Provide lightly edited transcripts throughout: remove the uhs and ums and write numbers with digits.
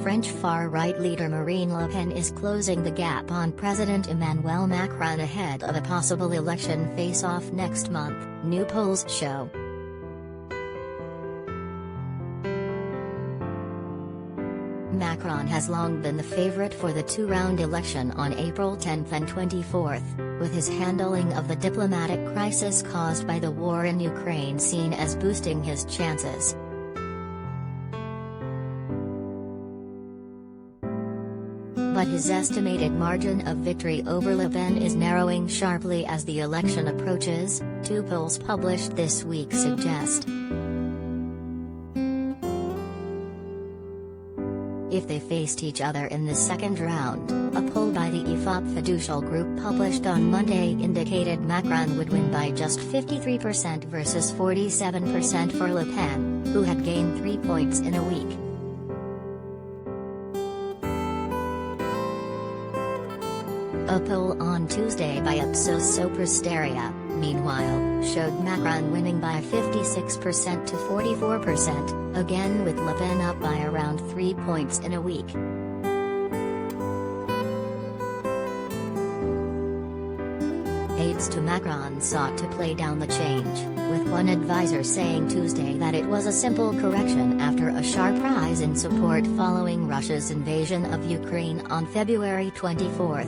French far-right leader Marine Le Pen is closing the gap on President Emmanuel Macron ahead of a possible election face-off next month, new polls show. Macron has long been the favorite for the two-round election on April 10 and 24, with his handling of the diplomatic crisis caused by the war in Ukraine seen as boosting his chances. But his estimated margin of victory over Le Pen is narrowing sharply as the election approaches, two polls published this week suggest. If they faced each other in the second round, a poll by the IFOP Fiducial Group published on Monday indicated Macron would win by just 53% versus 47% for Le Pen, who had gained 3 points in a week. A poll on Tuesday by Ipsos Soprasteria, meanwhile, showed Macron winning by 56% to 44%, again with Le Pen up by around 3 points in a week. Aides to Macron sought to play down the change, with one advisor saying Tuesday that it was a simple correction after a sharp rise in support following Russia's invasion of Ukraine on February 24.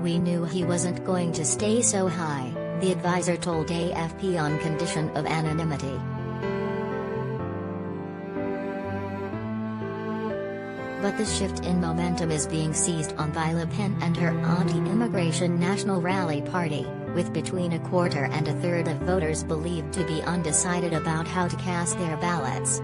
"We knew he wasn't going to stay so high," the advisor told AFP on condition of anonymity. But the shift in momentum is being seized on by Le Pen and her anti-immigration National Rally Party, with between a quarter and a third of voters believed to be undecided about how to cast their ballots.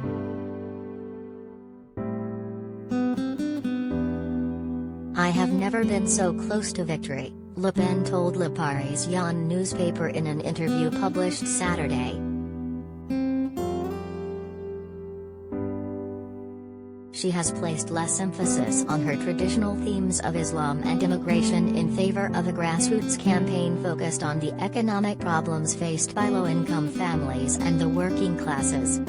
"I have never been so close to victory," Le Pen told Le Parisien newspaper in an interview published Saturday. She has placed less emphasis on her traditional themes of Islam and immigration in favor of a grassroots campaign focused on the economic problems faced by low-income families and the working classes.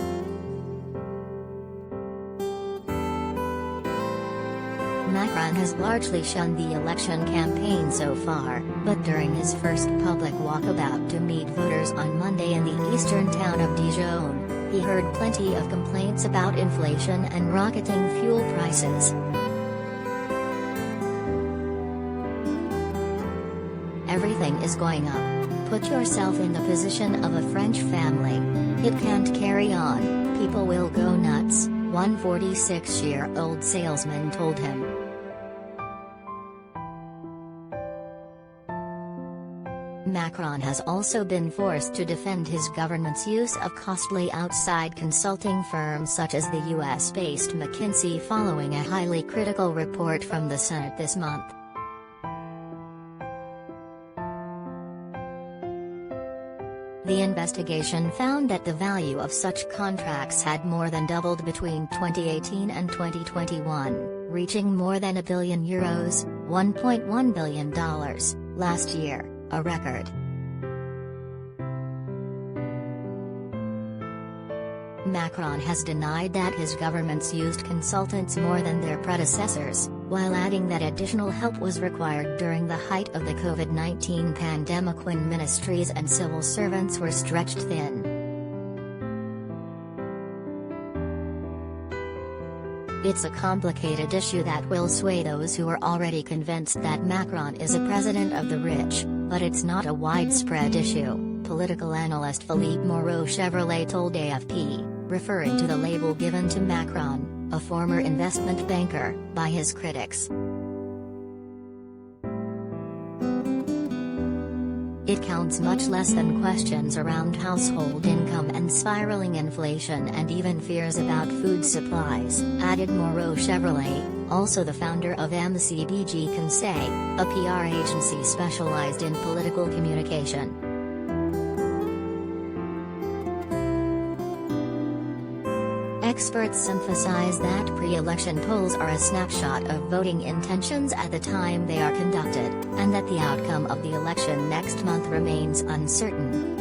Macron has largely shunned the election campaign so far, but during his first public walkabout to meet voters on Monday in the eastern town of Dijon, he heard plenty of complaints about inflation and rocketing fuel prices. "Everything is going up. Put yourself in the position of a French family. It can't carry on, people will go nuts," one 46-year-old salesman told him. Macron has also been forced to defend his government's use of costly outside consulting firms such as the US-based McKinsey following a highly critical report from the Senate this month. The investigation found that the value of such contracts had more than doubled between 2018 and 2021, reaching more than €1 billion, $1.1 billion, last year, a record. Macron has denied that his governments used consultants more than their predecessors, while adding that additional help was required during the height of the COVID-19 pandemic when ministries and civil servants were stretched thin. "It's a complicated issue that will sway those who are already convinced that Macron is a president of the rich, but it's not a widespread issue," political analyst Philippe Moreau-Chevrolet told AFP, referring to the label given to Macron, a former investment banker, by his critics. "It counts much less than questions around household income and spiraling inflation and even fears about food supplies," added Moreau-Chevrolet, also the founder of MCBG Conseil, a PR agency specialized in political communication. Experts emphasize that pre-election polls are a snapshot of voting intentions at the time they are conducted, and that the outcome of the election next month remains uncertain.